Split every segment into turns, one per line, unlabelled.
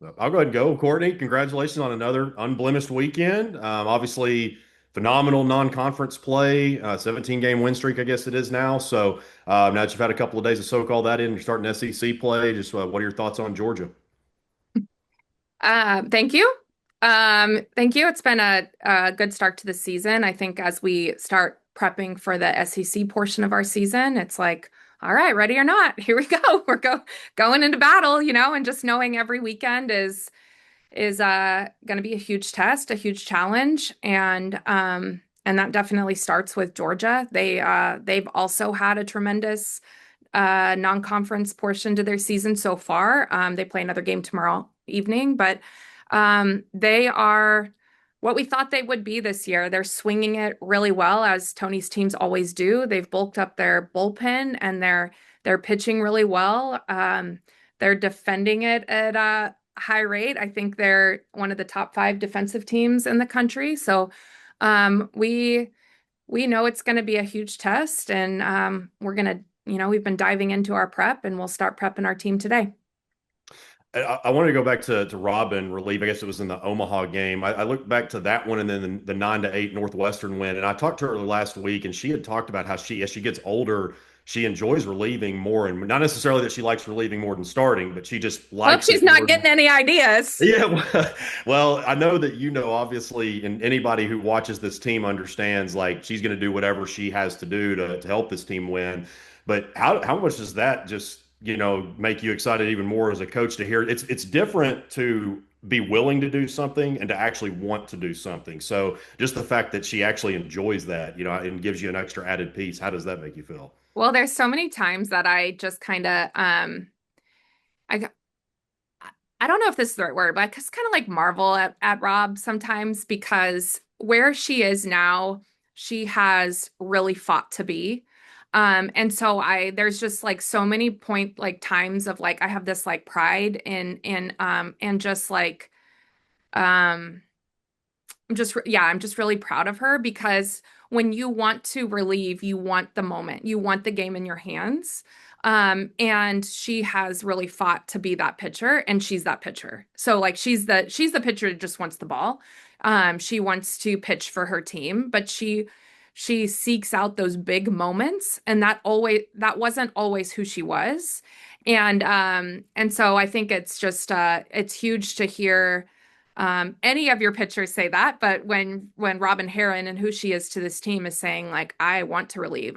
I'll go ahead and go. Courtney, congratulations on another unblemished weekend. Obviously, phenomenal non-conference play, 17-game win streak, I guess it is now. So now that you've had a couple of days to soak all that in, you're starting SEC play. Just what are your thoughts on Georgia?
Thank you. Thank you. It's been a good start to the season. I think as we start prepping for the SEC portion of our season, it's like, all right, ready or not, here we go. Going into battle, and just knowing every weekend is going to be a huge test, a huge challenge, and that definitely starts with Georgia. They've also had a tremendous non-conference portion to their season so far. They play another game tomorrow evening, but they are what we thought they would be this year. They're swinging it really well, as Tony's teams always do. They've bulked up their bullpen and they're pitching really well. They're defending it at a high rate. I think they're one of the top five defensive teams in the country. So we know it's going to be a huge test, and we're going to, we've been diving into our prep, and we'll start prepping our team today.
I wanted to go back to Robin relief. I guess it was in the Omaha game. I looked back to that one and then the 9-8 Northwestern win. And I talked to her last week, and she had talked about how as she gets older, she enjoys relieving more, and not necessarily that she likes relieving more than starting, but she just
Hope
likes
she's
it
not
more.
getting any ideas.
Yeah, well, I know that obviously, and anybody who watches this team understands like she's going to do whatever she has to do to help this team win. But how much does that just, make you excited even more as a coach to hear? It's different to be willing to do something and to actually want to do something. So just the fact that she actually enjoys that, and gives you an extra added piece, how does that make you feel?
Well, there's so many times that I just kind of I I don't know if this is the right word, but I just kind of like marvel at Rob sometimes, because where she is now, she has really fought to be. And so there's just like so many times of like I have this like pride and just like um I'm just really proud of her, because when you want to relieve, you want the moment, you want the game in your hands. And she has really fought to be that pitcher, and she's that pitcher. So like she's the pitcher that just wants the ball. She wants to pitch for her team, but she seeks out those big moments, and that wasn't always who she was. And so I think it's huge to hear any of your pitchers say that, but when Robin Herron and who she is to this team is saying like, I want to relieve,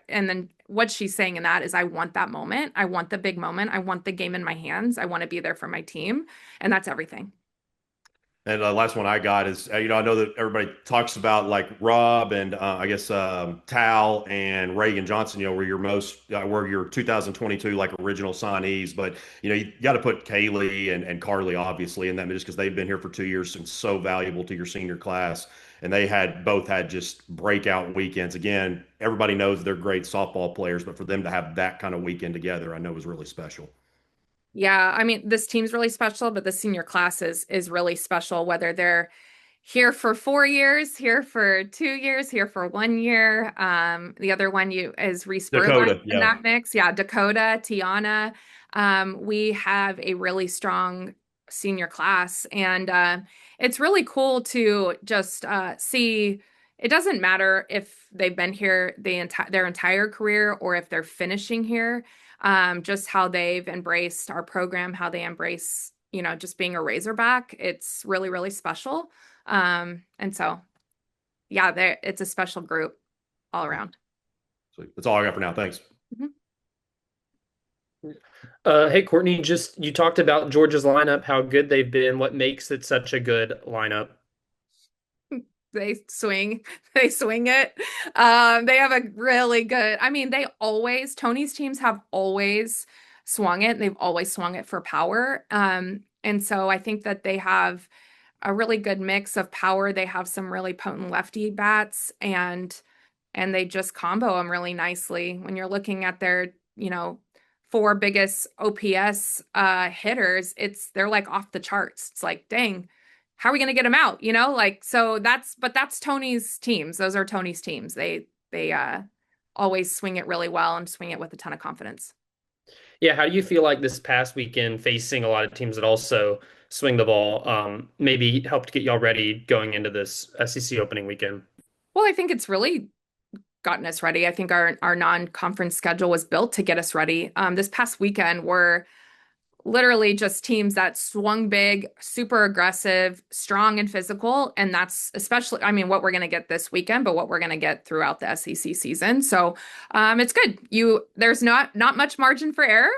and then what she's saying in that is, I want that moment, I want the big moment, I want the game in my hands, I want to be there for my team, and that's everything.
And the last one I got is, I know that everybody talks about like Rob and I guess Tal and Reagan Johnson, were your 2022 like original signees. But, you got to put Kaylee and Carly obviously in that just because they've been here for 2 years and so valuable to your senior class. And they both had just breakout weekends. Again, everybody knows they're great softball players, but for them to have that kind of weekend together, I know was really special.
Yeah, I mean, this team's really special, but the senior class is really special, whether they're here for 4 years, here for 2 years, here for 1 year. The other one you is Reese Burline
Dakota,
in
yeah.
that mix. Yeah, Dakota, Tiana. We have a really strong senior class, and it's really cool to just see. It doesn't matter if they've been here their entire career, or if they're finishing here, just how they've embraced our program, how they embrace, just being a Razorback. It's really, really special. And so, yeah, it's a special group all around.
So that's all I got for now. Thanks.
Mhm.
Hey Courtney, just you talked about Georgia's lineup, how good they've been. What makes it such a good lineup?
They swing, they swing it. They have a really good, I mean, Tony's teams have always swung it. They've always swung it for power. And so I think that they have a really good mix of power. They have some really potent lefty bats, and they just combo them really nicely. When you're looking at their, four biggest OPS hitters, they're like off the charts. It's like, dang, how are we going to get them out? So that's Tony's teams. Those are Tony's teams. They always swing it really well and swing it with a ton of confidence.
Yeah, how do you feel like this past weekend facing a lot of teams that also swing the ball, maybe helped get y'all ready going into this SEC opening weekend?
Well, I think it's really gotten us ready. I think our non-conference schedule was built to get us ready. This past weekend were literally just teams that swung big, super aggressive, strong and physical. And that's especially, I mean, what we're going to get this weekend, but what we're going to get throughout the SEC season. So it's good. There's not much margin for error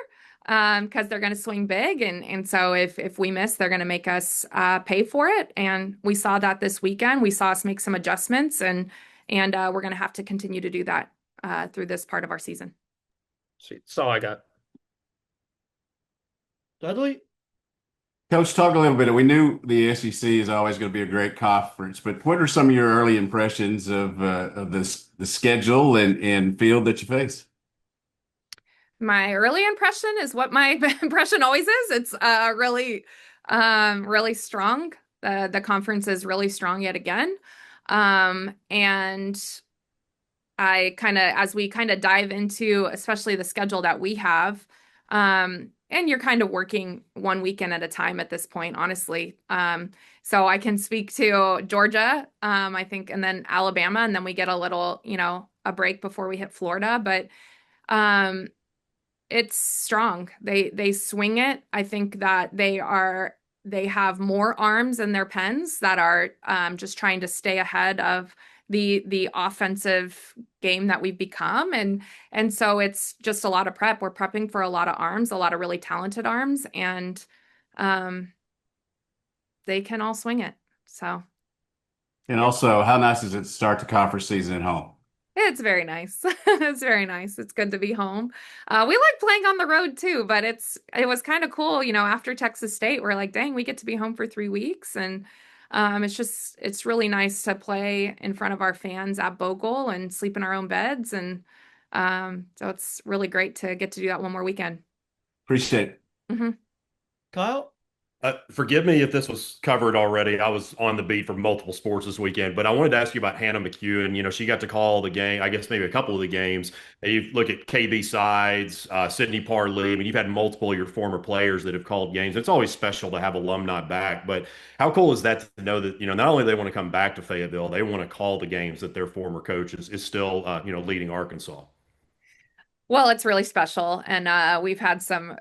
because they're going to swing big. And so if we miss, they're going to make us pay for it. And we saw that this weekend. We saw us make some adjustments and we're going to have to continue to do that through this part of our season.
Sweet. That's all I got.
Dudley?
Coach, talk a little bit. We knew the SEC is always going to be a great conference, but what are some of your early impressions of the schedule and field that you face?
My early impression is what my impression always is. It's really strong. The conference is really strong yet again. And as we kind of dive into, especially the schedule that we have, and you're kind of working one weekend at a time at this point, honestly. So I can speak to Georgia, I think, and then Alabama, and then we get a little, a break before we hit Florida. But it's strong. They swing it. I think that they have more arms in their pens that are just trying to stay ahead of the offensive game that we've become. And so it's just a lot of prep. We're prepping for a lot of arms, a lot of really talented arms, and they can all swing it. So.
And also, how nice is it to start the conference season at home?
It's very nice. It's very nice. It's good to be home. We like playing on the road too, but it was kind of cool, after Texas State, we're like, dang, we get to be home for 3 weeks. And it's really nice to play in front of our fans at Bogle and sleep in our own beds. And so it's really great to get to do that one more weekend.
Appreciate it.
Mm-hmm.
Kyle?
Forgive me if this was covered already. I was on the beat for multiple sports this weekend, but I wanted to ask you about Hannah McEwen. She got to call the game, I guess maybe a couple of the games. And you look at KB Sides, Sydney Parley. I mean, you've had multiple of your former players that have called games. It's always special to have alumni back, but how cool is that to know that, not only they want to come back to Fayetteville, they want to call the games that their former coach is still, leading Arkansas.
Well, it's really special. And we've had some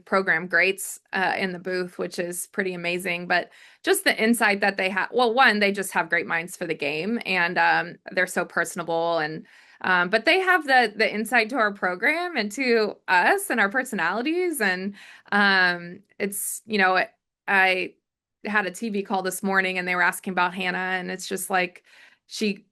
program greats in the booth, which is pretty amazing. But just the insight that they have, well, one, they just have great minds for the game, and they're so personable, and but they have the insight to our program and to us and our personalities. And it's, I had a TV call this morning and they were asking about Hannah, and it's just like she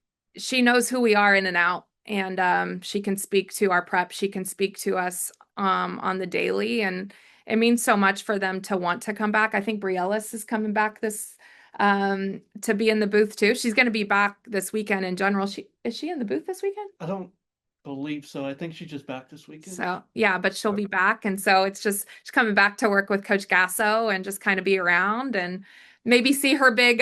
knows who we are in and out. And she can speak to our prep. She can speak to us on the daily. And it means so much for them to want to come back. I think Briellis is coming back to be in the booth too. She's going to be back this weekend in general. Is she in the booth this weekend?
I don't believe so. I think she's just back this weekend.
So yeah, but she'll be back. And so it's just, she's coming back to work with Coach Gasso and just kind of be around and maybe see her big,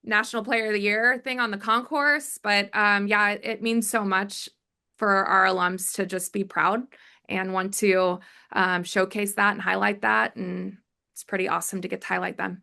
National Player of the Year thing on the concourse. But yeah, it means so much for our alums to just be proud and want to showcase that and highlight that. And it's pretty awesome to get to highlight them.